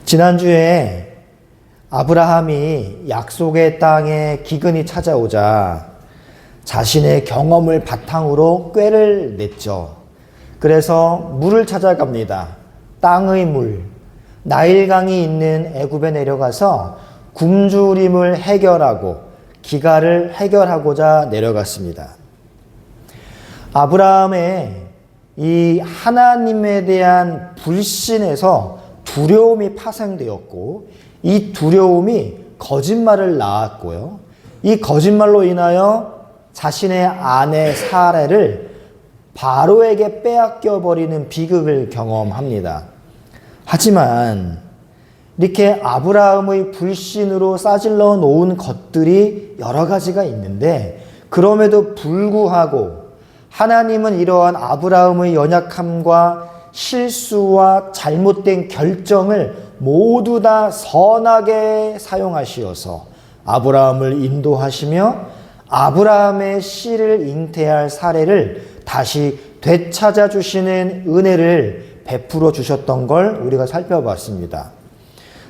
지난주에 아브라함이 약속의 땅에 기근이 찾아오자 자신의 경험을 바탕으로 꾀를 냈죠. 그래서 물을 찾아갑니다. 땅의 물, 나일강이 있는 애굽에 내려가서 굶주림을 해결하고 기갈을 해결하고자 내려갔습니다. 아브라함의 이 하나님에 대한 불신에서 두려움이 파생되었고, 이 두려움이 거짓말을 낳았고요. 이 거짓말로 인하여 자신의 아내 사레를 바로에게 빼앗겨 버리는 비극을 경험합니다. 하지만 이렇게 아브라함의 불신으로 싸질러 놓은 것들이 여러 가지가 있는데, 그럼에도 불구하고 하나님은 이러한 아브라함의 연약함과 실수와 잘못된 결정을 모두 다 선하게 사용하시어서 아브라함을 인도하시며 아브라함의 씨를 잉태할 사례를 다시 되찾아 주시는 은혜를 베풀어 주셨던 걸 우리가 살펴봤습니다.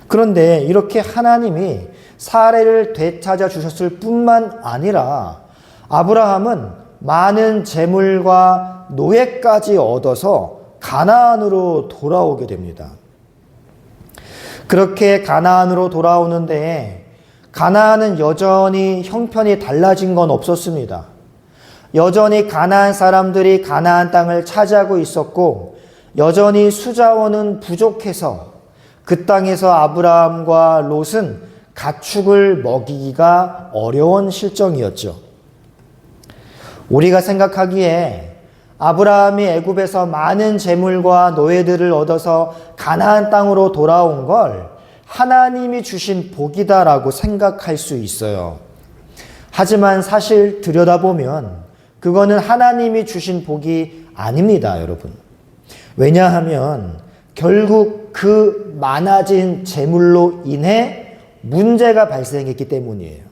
그런데 이렇게 하나님이 사례를 되찾아 주셨을 뿐만 아니라 아브라함은 많은 재물과 노예까지 얻어서 가나안으로 돌아오게 됩니다. 그렇게 가나안으로 돌아오는데 가나안은 여전히 형편이 달라진 건 없었습니다. 여전히 가나안 사람들이 가나안 땅을 차지하고 있었고, 여전히 수자원은 부족해서 그 땅에서 아브라함과 롯은 가축을 먹이기가 어려운 실정이었죠. 우리가 생각하기에 아브라함이 애굽에서 많은 재물과 노예들을 얻어서 가나안 땅으로 돌아온 걸 하나님이 주신 복이다라고 생각할 수 있어요. 하지만 사실 들여다보면 그거는 하나님이 주신 복이 아닙니다, 여러분. 왜냐하면 결국 그 많아진 재물로 인해 문제가 발생했기 때문이에요.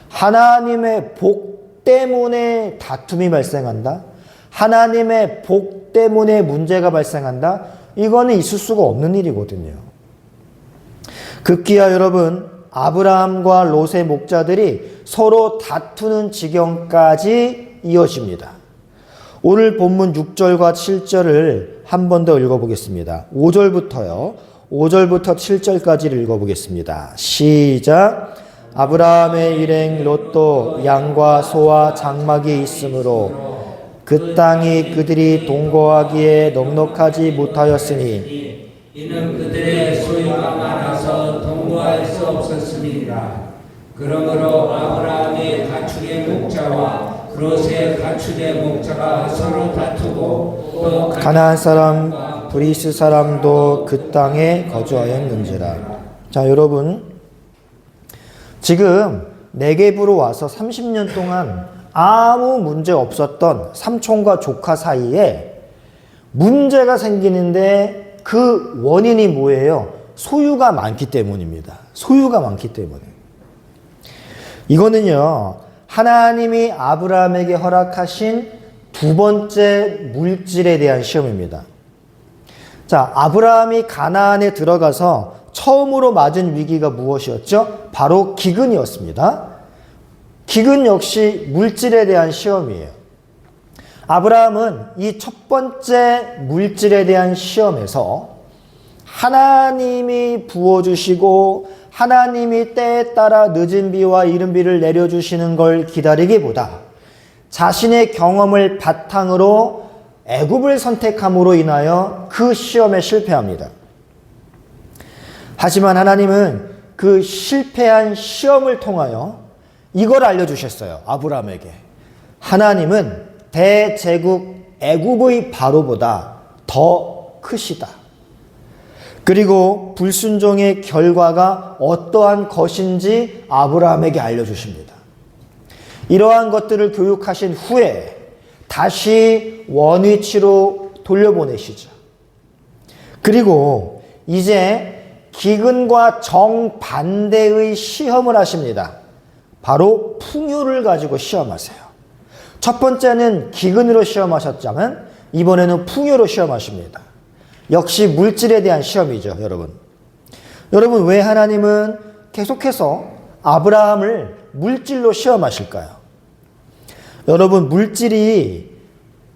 하나님의 복 때문에 다툼이 발생한다? 하나님의 복 때문에 문제가 발생한다? 이거는 있을 수가 없는 일이거든요. 급기야 여러분, 아브라함과 롯의 목자들이 서로 다투는 지경까지 이어집니다. 오늘 본문 6절과 7절을 한 번 더 읽어보겠습니다. 5절부터 7절까지를 읽어보겠습니다. 시작. 아브라함의 일행 롯도 양과 소와 장막이 있으므로 그 땅이 그들이 동거하기에 넉넉하지 못하였으니 이는 그들의 소유가 많아서 동거할 수 없었습니다. 그러므로 아브라함의 가축의 목자와 롯의 가축의 목자가 서로 다투고 또 가나안 사람 브리스 사람도 그 땅에 거주하였는지라. 자, 여러분, 지금 네겝으로 와서 30년 동안 아무 문제 없었던 삼촌과 조카 사이에 문제가 생기는데 그 원인이 뭐예요? 소유가 많기 때문입니다. 소유가 많기 때문에. 이거는요, 하나님이 아브라함에게 허락하신 두 번째 물질에 대한 시험입니다. 자, 아브라함이 가나안에 들어가서 처음으로 맞은 위기가 무엇이었죠? 바로 기근이었습니다. 기근 역시 물질에 대한 시험이에요. 아브라함은 이 첫 번째 물질에 대한 시험에서 하나님이 부어주시고 하나님이 때에 따라 늦은 비와 이른 비를 내려주시는 걸 기다리기보다 자신의 경험을 바탕으로 애굽을 선택함으로 인하여 그 시험에 실패합니다. 하지만 하나님은 그 실패한 시험을 통하여 이걸 알려주셨어요. 아브라함에게. 하나님은 대제국 애굽의 바로보다 더 크시다. 그리고 불순종의 결과가 어떠한 것인지 아브라함에게 알려주십니다. 이러한 것들을 교육하신 후에 다시 원위치로 돌려보내시죠. 그리고 이제 기근과 정반대의 시험을 하십니다. 바로 풍요를 가지고 시험하세요. 첫 번째는 기근으로 시험하셨자면 이번에는 풍요로 시험하십니다. 역시 물질에 대한 시험이죠, 여러분. 여러분, 왜 하나님은 계속해서 아브라함을 물질로 시험하실까요? 여러분,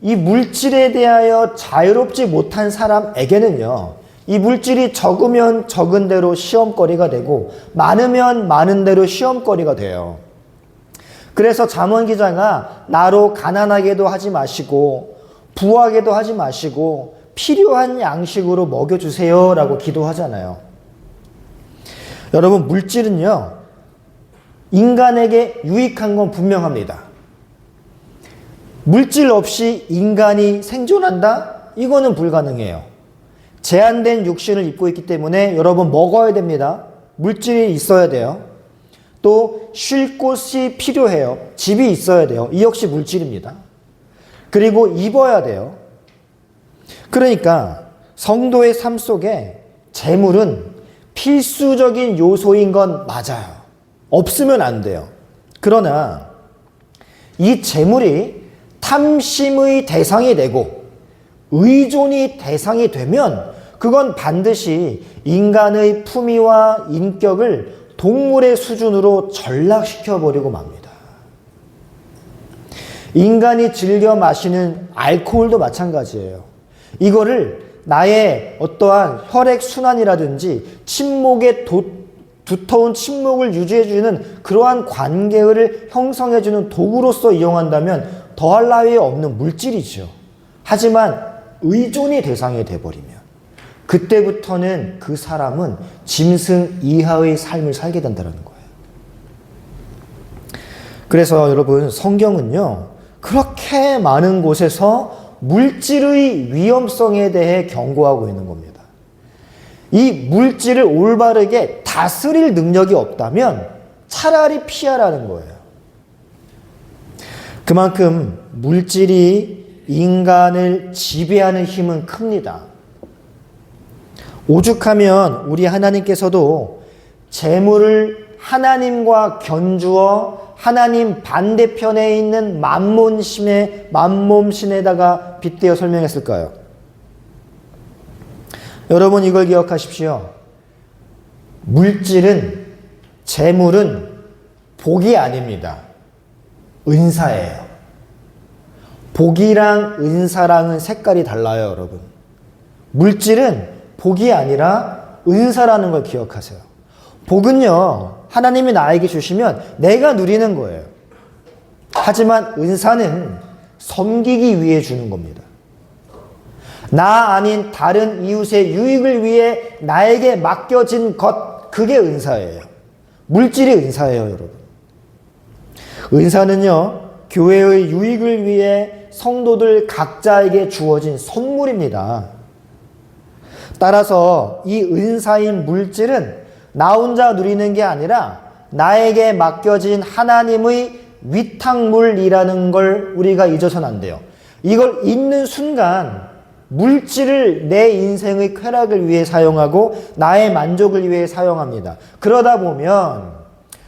이 물질에 대하여 자유롭지 못한 사람에게는요, 이 물질이 적으면 적은 대로 시험거리가 되고 많으면 많은 대로 시험거리가 돼요. 그래서 잠언 기자가 나로 가난하게도 하지 마시고 부하게도 하지 마시고 필요한 양식으로 먹여주세요 라고 기도하잖아요. 여러분, 물질은요, 인간에게 유익한 건 분명합니다. 물질 없이 인간이 생존한다? 이거는 불가능해요. 제한된 육신을 입고 있기 때문에 여러분 먹어야 됩니다. 물질이 있어야 돼요. 또 쉴 곳이 필요해요. 집이 있어야 돼요. 이 역시 물질입니다. 그리고 입어야 돼요. 그러니까 성도의 삶 속에 재물은 필수적인 요소인 건 맞아요. 없으면 안 돼요. 그러나 이 재물이 탐심의 대상이 되고 의존이 대상이 되면 그건 반드시 인간의 품위와 인격을 동물의 수준으로 전락시켜버리고 맙니다. 인간이 즐겨 마시는 알코올도 마찬가지예요. 이거를 나의 어떠한 혈액순환이라든지 침목의 두터운 침묵을 유지해주는 그러한 관계를 형성해주는 도구로서 이용한다면 더할 나위 없는 물질이죠. 하지만 의존이 대상이 돼버리면 그때부터는 그 사람은 짐승 이하의 삶을 살게 된다는 거예요. 그래서 여러분, 성경은요, 그렇게 많은 곳에서 물질의 위험성에 대해 경고하고 있는 겁니다. 이 물질을 올바르게 다스릴 능력이 없다면 차라리 피하라는 거예요. 그만큼 물질이 인간을 지배하는 힘은 큽니다. 오죽하면 우리 하나님께서도 재물을 하나님과 견주어 하나님 반대편에 있는 만몬신에다가 빗대어 설명했을까요? 여러분, 이걸 기억하십시오. 물질은, 재물은 복이 아닙니다. 은사예요. 복이랑 은사랑은 색깔이 달라요, 여러분. 물질은 복이 아니라 은사라는 걸 기억하세요. 복은요, 하나님이 나에게 주시면 내가 누리는 거예요. 하지만 은사는 섬기기 위해 주는 겁니다. 나 아닌 다른 이웃의 유익을 위해 나에게 맡겨진 것, 그게 은사예요. 물질이 은사예요, 여러분. 은사는요, 교회의 유익을 위해 성도들 각자에게 주어진 선물입니다. 따라서 이 은사인 물질은 나 혼자 누리는 게 아니라 나에게 맡겨진 하나님의 위탁물이라는 걸 우리가 잊어서는 안 돼요. 이걸 잊는 순간 물질을 내 인생의 쾌락을 위해 사용하고 나의 만족을 위해 사용합니다. 그러다 보면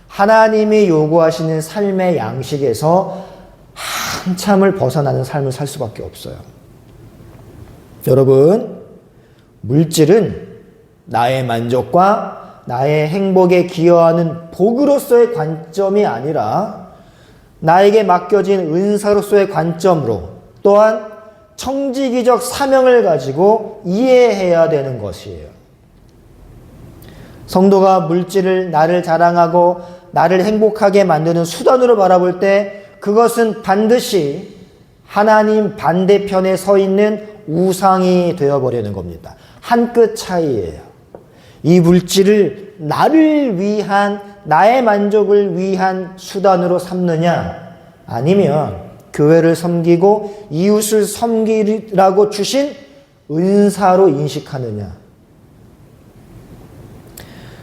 하나님이 요구하시는 삶의 양식에서 한참을 벗어나는 삶을 살 수밖에 없어요. 여러분, 물질은 나의 만족과 나의 행복에 기여하는 복으로서의 관점이 아니라 나에게 맡겨진 은사로서의 관점으로 또한 청지기적 사명을 가지고 이해해야 되는 것이에요. 성도가 물질을 나를 자랑하고 나를 행복하게 만드는 수단으로 바라볼 때 그것은 반드시 하나님 반대편에 서 있는 우상이 되어버리는 겁니다. 한 끗 차이예요. 이 물질을 나를 위한, 나의 만족을 위한 수단으로 삼느냐, 아니면 교회를 섬기고 이웃을 섬기라고 주신 은사로 인식하느냐.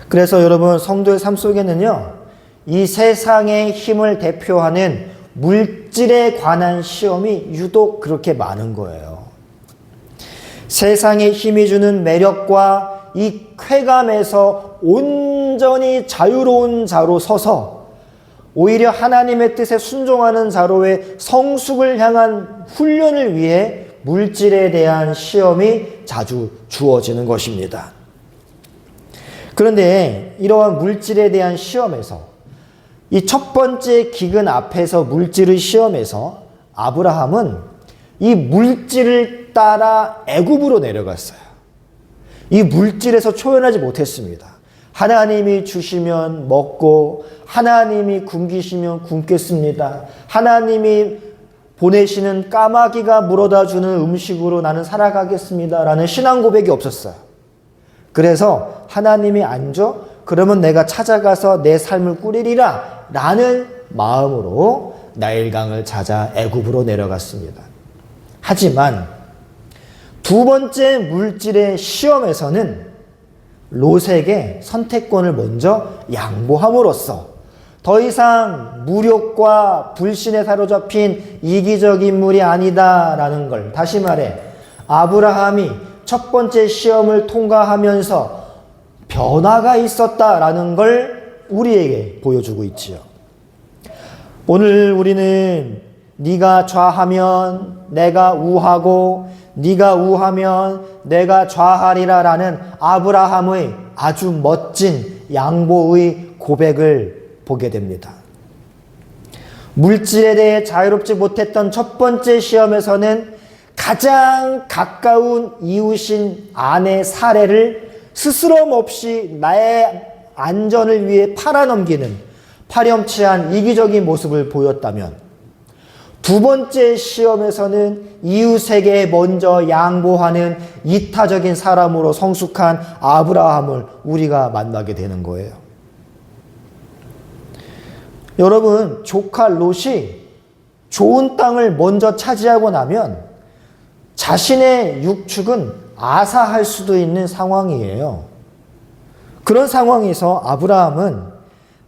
그래서 여러분, 성도의 삶 속에는요, 이 세상의 힘을 대표하는 물질에 관한 시험이 유독 그렇게 많은 거예요. 세상의 힘이 주는 매력과 이 쾌감에서 온전히 자유로운 자로 서서 오히려 하나님의 뜻에 순종하는 자로의 성숙을 향한 훈련을 위해 물질에 대한 시험이 자주 주어지는 것입니다. 그런데 이러한 물질에 대한 시험에서 이 첫 번째 기근 앞에서 물질의 시험에서 아브라함은 이 물질을 따라 애굽으로 내려갔어요. 이 물질에서 초연하지 못했습니다. 하나님이 주시면 먹고 하나님이 굶기시면 굶겠습니다. 하나님이 보내시는 까마귀가 물어다 주는 음식으로 나는 살아가겠습니다 라는 신앙 고백이 없었어요. 그래서 하나님이 안 줘? 그러면 내가 찾아가서 내 삶을 꾸리리라 라는 마음으로 나일강을 찾아 애굽으로 내려갔습니다. 하지만 두 번째 물질의 시험에서는 롯에게 선택권을 먼저 양보함으로써 더 이상 무력과 불신에 사로잡힌 이기적 인물이 아니다라는 걸, 다시 말해 아브라함이 첫 번째 시험을 통과하면서 변화가 있었다라는 걸 우리에게 보여주고 있지요. 오늘 우리는 네가 좌하면 내가 우하고 네가 우하면 내가 좌하리라 라는 아브라함의 아주 멋진 양보의 고백을 보게 됩니다. 물질에 대해 자유롭지 못했던 첫 번째 시험에서는 가장 가까운 이웃인 아내 사례를 스스럼 없이 나의 안전을 위해 팔아넘기는 파렴치한 이기적인 모습을 보였다면, 두 번째 시험에서는 이웃에게 먼저 양보하는 이타적인 사람으로 성숙한 아브라함을 우리가 만나게 되는 거예요. 여러분, 조카 롯이 좋은 땅을 먼저 차지하고 나면 자신의 육축은 아사할 수도 있는 상황이에요. 그런 상황에서 아브라함은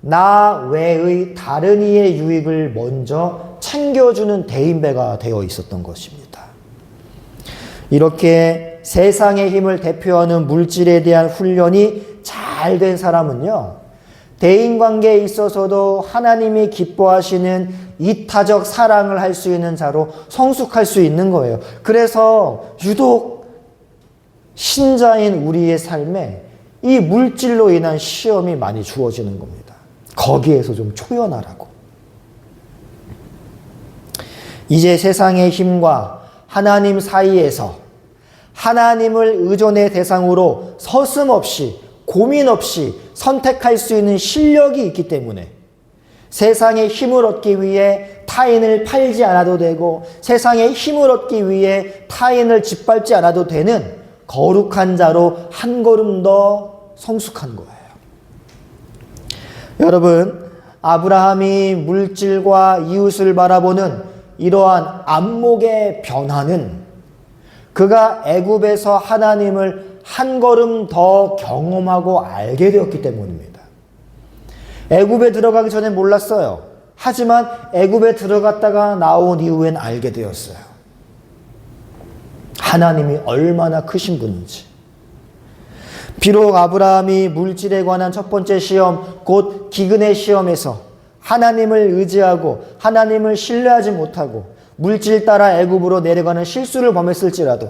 나 외의 다른 이의 유익을 먼저 챙겨주는 대인배가 되어 있었던 것입니다. 이렇게 세상의 힘을 대표하는 물질에 대한 훈련이 잘 된 사람은요, 대인관계에 있어서도 하나님이 기뻐하시는 이타적 사랑을 할 수 있는 자로 성숙할 수 있는 거예요. 그래서 유독 신자인 우리의 삶에 이 물질로 인한 시험이 많이 주어지는 겁니다. 거기에서 좀 초연하라고. 이제 세상의 힘과 하나님 사이에서 하나님을 의존의 대상으로 서슴없이 고민 없이 선택할 수 있는 실력이 있기 때문에 세상의 힘을 얻기 위해 타인을 팔지 않아도 되고 세상의 힘을 얻기 위해 타인을 짓밟지 않아도 되는 거룩한 자로 한 걸음 더 성숙한 거예요. 여러분, 아브라함이 물질과 이웃을 바라보는 이러한 안목의 변화는 그가 애굽에서 하나님을 한 걸음 더 경험하고 알게 되었기 때문입니다. 애굽에 들어가기 전에 몰랐어요. 하지만 애굽에 들어갔다가 나온 이후엔 알게 되었어요. 하나님이 얼마나 크신 분인지. 비록 아브라함이 물질에 관한 첫 번째 시험, 곧 기근의 시험에서 하나님을 의지하고 하나님을 신뢰하지 못하고 물질 따라 애굽으로 내려가는 실수를 범했을지라도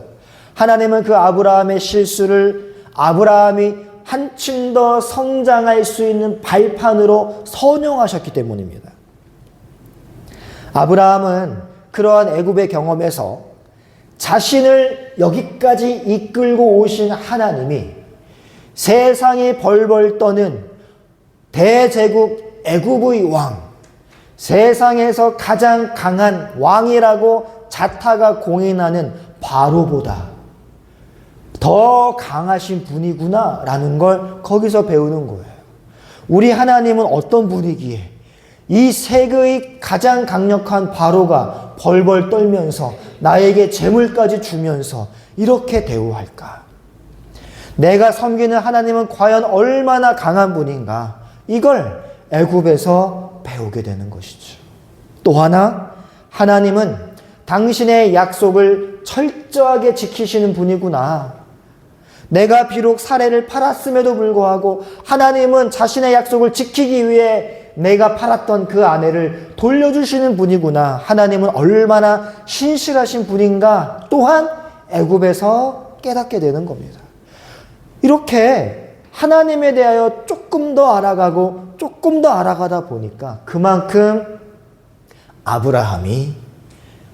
하나님은 그 아브라함의 실수를 아브라함이 한층 더 성장할 수 있는 발판으로 선용하셨기 때문입니다. 아브라함은 그러한 애굽의 경험에서 자신을 여기까지 이끌고 오신 하나님이 세상이 벌벌 떠는 대제국 애굽의 왕, 세상에서 가장 강한 왕이라고 자타가 공인하는 바로보다 더 강하신 분이구나 라는 걸 거기서 배우는 거예요. 우리 하나님은 어떤 분이기에 이 세계의 가장 강력한 바로가 벌벌 떨면서 나에게 재물까지 주면서 이렇게 대우할까? 내가 섬기는 하나님은 과연 얼마나 강한 분인가? 이걸 애굽에서 배우게 되는 것이죠. 또 하나, 하나님은 당신의 약속을 철저하게 지키시는 분이구나. 내가 비록 사례를 팔았음에도 불구하고 하나님은 자신의 약속을 지키기 위해 내가 팔았던 그 아내를 돌려주시는 분이구나. 하나님은 얼마나 신실하신 분인가 또한 애굽에서 깨닫게 되는 겁니다. 이렇게 하나님에 대하여 조금 더 알아가고 조금 더 알아가다 보니까 그만큼 아브라함이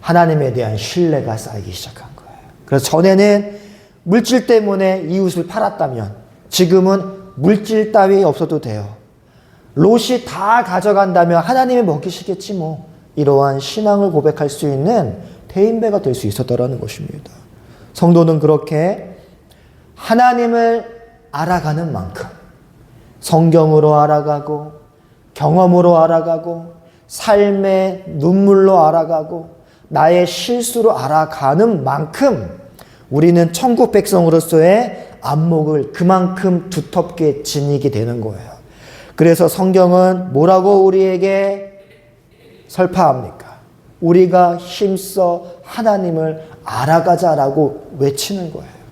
하나님에 대한 신뢰가 쌓이기 시작한 거예요. 그래서 전에는 물질 때문에 이웃을 팔았다면 지금은 물질 따위 없어도 돼요. 롯이 다 가져간다면 하나님이 먹이시겠지 뭐. 이러한 신앙을 고백할 수 있는 대인배가 될 수 있었다라는 것입니다. 성도는 그렇게 하나님을 알아가는 만큼 성경으로 알아가고 경험으로 알아가고 삶의 눈물로 알아가고 나의 실수로 알아가는 만큼 우리는 천국 백성으로서의 안목을 그만큼 두텁게 지니게 되는 거예요. 그래서 성경은 뭐라고 우리에게 설파합니까? 우리가 힘써 하나님을 알아가자라고 외치는 거예요.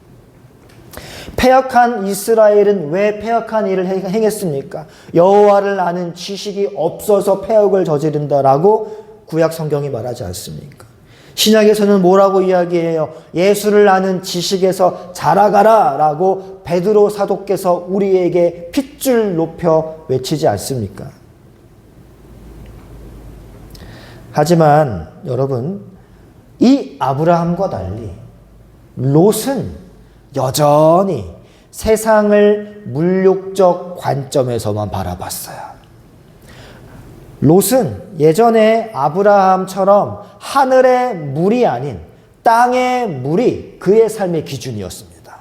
패역한 이스라엘은 왜 패역한 일을 행했습니까? 여호와를 아는 지식이 없어서 패역을 저지른다라고 구약 성경이 말하지 않습니까? 신약에서는 뭐라고 이야기해요? 예수를 아는 지식에서 자라가라 라고 베드로 사도께서 우리에게 핏줄 높여 외치지 않습니까? 하지만 여러분, 이 아브라함과 달리 롯은 여전히 세상을 물욕적 관점에서만 바라봤어요. 롯은 예전에 아브라함처럼 하늘의 물이 아닌 땅의 물이 그의 삶의 기준이었습니다.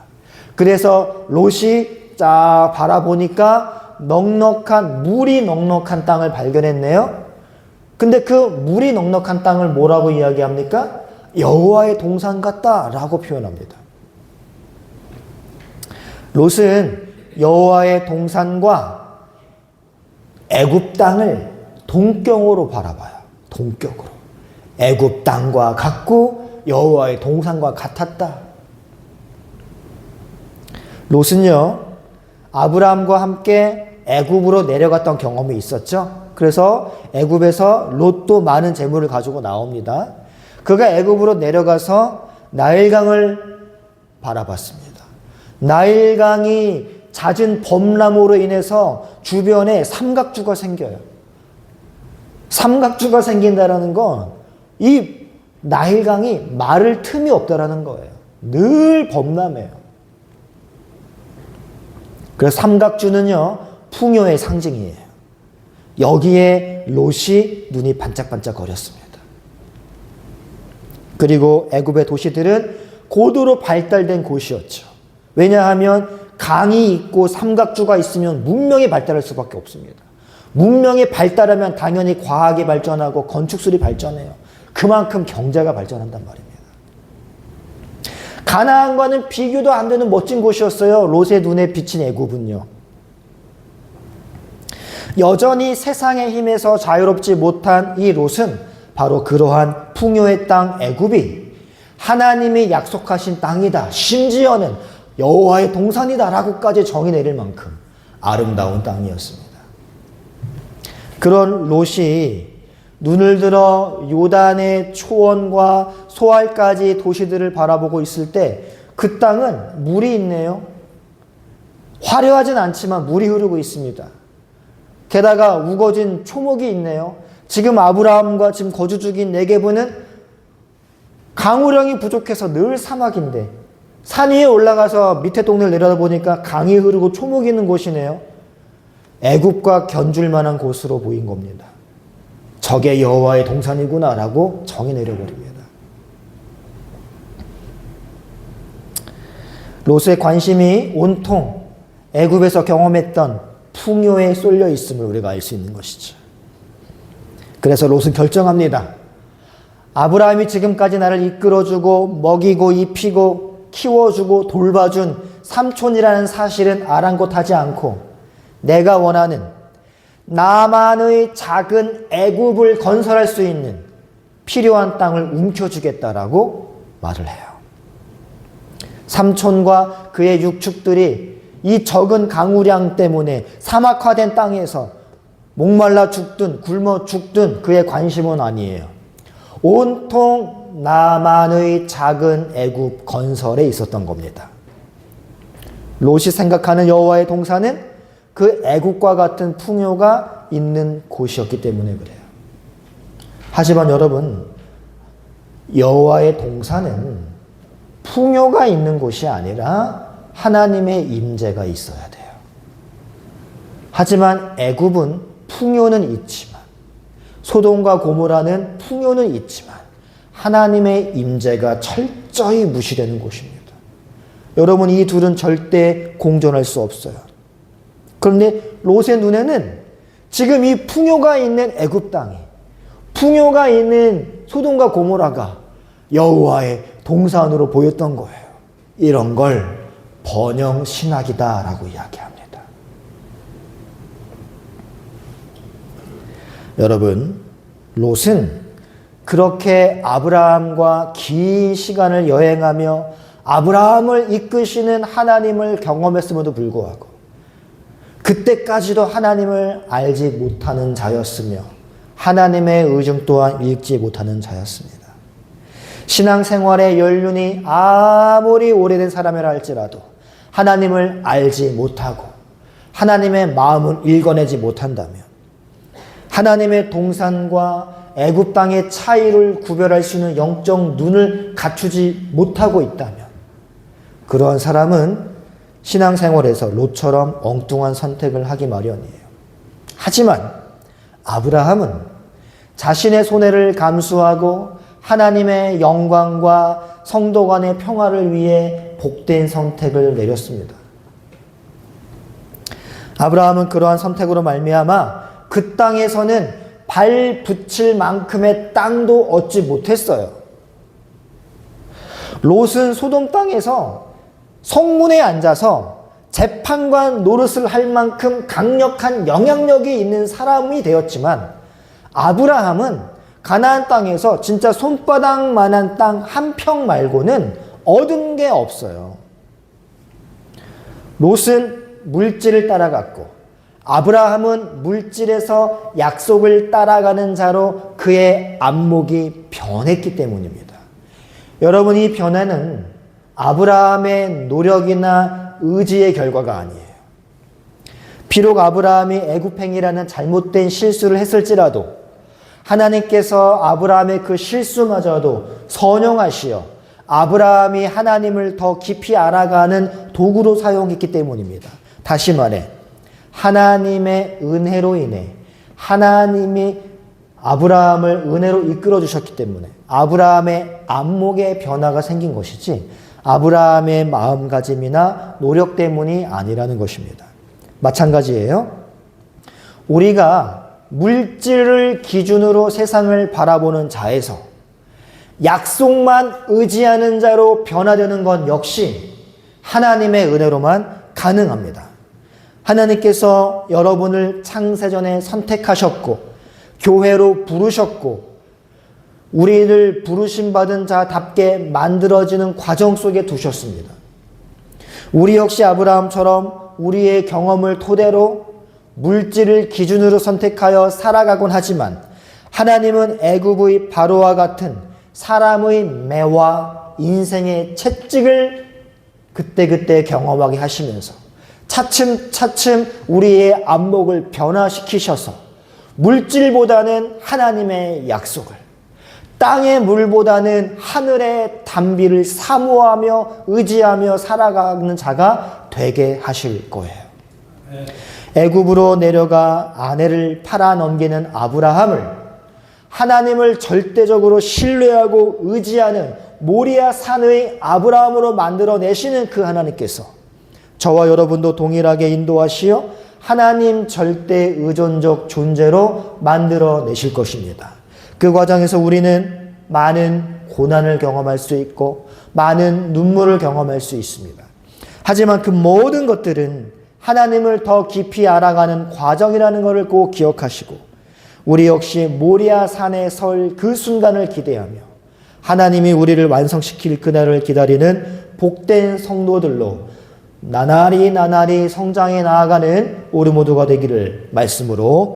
그래서 롯이 쫙 바라보니까 물이 넉넉한 땅을 발견했네요. 근데 그 물이 넉넉한 땅을 뭐라고 이야기합니까? 여호와의 동산 같다라고 표현합니다. 롯은 여호와의 동산과 애굽 땅을 동격으로 바라봐요. 동격으로. 애굽 땅과 같고 여호와의 동산과 같았다. 롯은요, 아브라함과 함께 애굽으로 내려갔던 경험이 있었죠. 그래서 애굽에서 롯도 많은 재물을 가지고 나옵니다. 그가 애굽으로 내려가서 나일강을 바라봤습니다. 나일강이 잦은 범람으로 인해서 주변에 삼각주가 생겨요. 삼각주가 생긴다는 건 이 나일강이 마를 틈이 없다라는 거예요. 늘 범람해요. 그래서 삼각주는요, 풍요의 상징이에요. 여기에 롯이 눈이 반짝반짝 거렸습니다. 그리고 애굽의 도시들은 고도로 발달된 곳이었죠. 왜냐하면 강이 있고 삼각주가 있으면 문명이 발달할 수밖에 없습니다. 문명이 발달하면 당연히 과학이 발전하고 건축술이 발전해요. 그만큼 경제가 발전한단 말입니다. 가나안과는 비교도 안 되는 멋진 곳이었어요. 롯의 눈에 비친 애굽은요. 여전히 세상의 힘에서 자유롭지 못한 이 롯은 바로 그러한 풍요의 땅 애굽이 하나님이 약속하신 땅이다. 심지어는 여호와의 동산이다라고까지 정의 내릴 만큼 아름다운 땅이었습니다. 그런 롯이 눈을 들어 요단의 초원과 소알까지 도시들을 바라보고 있을 때 그 땅은 물이 있네요. 화려하진 않지만 물이 흐르고 있습니다. 게다가 우거진 초목이 있네요. 지금 아브라함과 지금 거주 중인 네게브는 강우량이 부족해서 늘 사막인데 산 위에 올라가서 밑에 동네를 내려다보니까 강이 흐르고 초목이 있는 곳이네요. 애굽과 견줄 만한 곳으로 보인 겁니다. 저게 여호와의 동산이구나라고 정의 내려버립니다. 롯의 관심이 온통 애굽에서 경험했던 풍요에 쏠려 있음을 우리가 알 수 있는 것이죠. 그래서 롯은 결정합니다. 아브라함이 지금까지 나를 이끌어주고 먹이고 입히고 키워주고 돌봐준 삼촌이라는 사실은 아랑곳하지 않고 내가 원하는 나만의 작은 애굽을 건설할 수 있는 필요한 땅을 움켜주겠다라고 말을 해요. 삼촌과 그의 육축들이 이 적은 강우량 때문에 사막화된 땅에서 목말라 죽든 굶어 죽든 그의 관심은 아니에요. 온통 나만의 작은 애굽 건설에 있었던 겁니다. 롯이 생각하는 여호와의 동산은 그 애국과 같은 풍요가 있는 곳이었기 때문에 그래요. 하지만 여러분, 여호와의 동산은 풍요가 있는 곳이 아니라 하나님의 임재가 있어야 돼요. 하지만 애굽은 풍요는 있지만, 소돔과 고모라는 풍요는 있지만 하나님의 임재가 철저히 무시되는 곳입니다. 여러분, 이 둘은 절대 공존할 수 없어요. 그런데 롯의 눈에는 지금 이 풍요가 있는 애굽 땅이, 풍요가 있는 소돔과 고모라가 여호와의 동산으로 보였던 거예요. 이런 걸 번영 신학이다라고 이야기합니다. 여러분, 롯은 그렇게 아브라함과 긴 시간을 여행하며 아브라함을 이끄시는 하나님을 경험했음에도 불구하고 그때까지도 하나님을 알지 못하는 자였으며 하나님의 의중 또한 읽지 못하는 자였습니다. 신앙생활의 연륜이 아무리 오래된 사람이라 할지라도 하나님을 알지 못하고 하나님의 마음을 읽어내지 못한다면, 하나님의 동산과 애굽 땅의 차이를 구별할 수 있는 영적 눈을 갖추지 못하고 있다면 그러한 사람은 신앙생활에서 롯처럼 엉뚱한 선택을 하기 마련이에요. 하지만 아브라함은 자신의 손해를 감수하고 하나님의 영광과 성도 간의 평화를 위해 복된 선택을 내렸습니다. 아브라함은 그러한 선택으로 말미암아 그 땅에서는 발 붙일 만큼의 땅도 얻지 못했어요. 롯은 소돔 땅에서 성문에 앉아서 재판관 노릇을 할 만큼 강력한 영향력이 있는 사람이 되었지만, 아브라함은 가나안 땅에서 진짜 손바닥만한 땅 한 평 말고는 얻은 게 없어요. 롯은 물질을 따라갔고 아브라함은 물질에서 약속을 따라가는 자로 그의 안목이 변했기 때문입니다. 여러분, 이 변화는 아브라함의 노력이나 의지의 결과가 아니에요. 비록 아브라함이 애굽행이라는 잘못된 실수를 했을지라도 하나님께서 아브라함의 그 실수마저도 선용하시어 아브라함이 하나님을 더 깊이 알아가는 도구로 사용했기 때문입니다. 다시 말해, 하나님의 은혜로 인해 하나님이 아브라함을 은혜로 이끌어 주셨기 때문에 아브라함의 안목의 변화가 생긴 것이지 아브라함의 마음가짐이나 노력 때문이 아니라는 것입니다. 마찬가지예요. 우리가 물질을 기준으로 세상을 바라보는 자에서 약속만 의지하는 자로 변화되는 건 역시 하나님의 은혜로만 가능합니다. 하나님께서 여러분을 창세전에 선택하셨고 교회로 부르셨고 우리를 부르심받은 자답게 만들어지는 과정 속에 두셨습니다. 우리 역시 아브라함처럼 우리의 경험을 토대로 물질을 기준으로 선택하여 살아가곤 하지만 하나님은 애굽의 바로와 같은 사람의 매와 인생의 채찍을 그때그때 경험하게 하시면서 차츰차츰 우리의 안목을 변화시키셔서 물질보다는 하나님의 약속을, 땅의 물보다는 하늘의 단비를 사모하며 의지하며 살아가는 자가 되게 하실 거예요. 애굽으로 내려가 아내를 팔아 넘기는 아브라함을 하나님을 절대적으로 신뢰하고 의지하는 모리아 산의 아브라함으로 만들어내시는 그 하나님께서 저와 여러분도 동일하게 인도하시어 하나님 절대 의존적 존재로 만들어내실 것입니다. 그 과정에서 우리는 많은 고난을 경험할 수 있고 많은 눈물을 경험할 수 있습니다. 하지만 그 모든 것들은 하나님을 더 깊이 알아가는 과정이라는 것을 꼭 기억하시고 우리 역시 모리아 산에 설 그 순간을 기대하며 하나님이 우리를 완성시킬 그날을 기다리는 복된 성도들로 나날이 성장해 나아가는 우리 모두가 되기를 말씀으로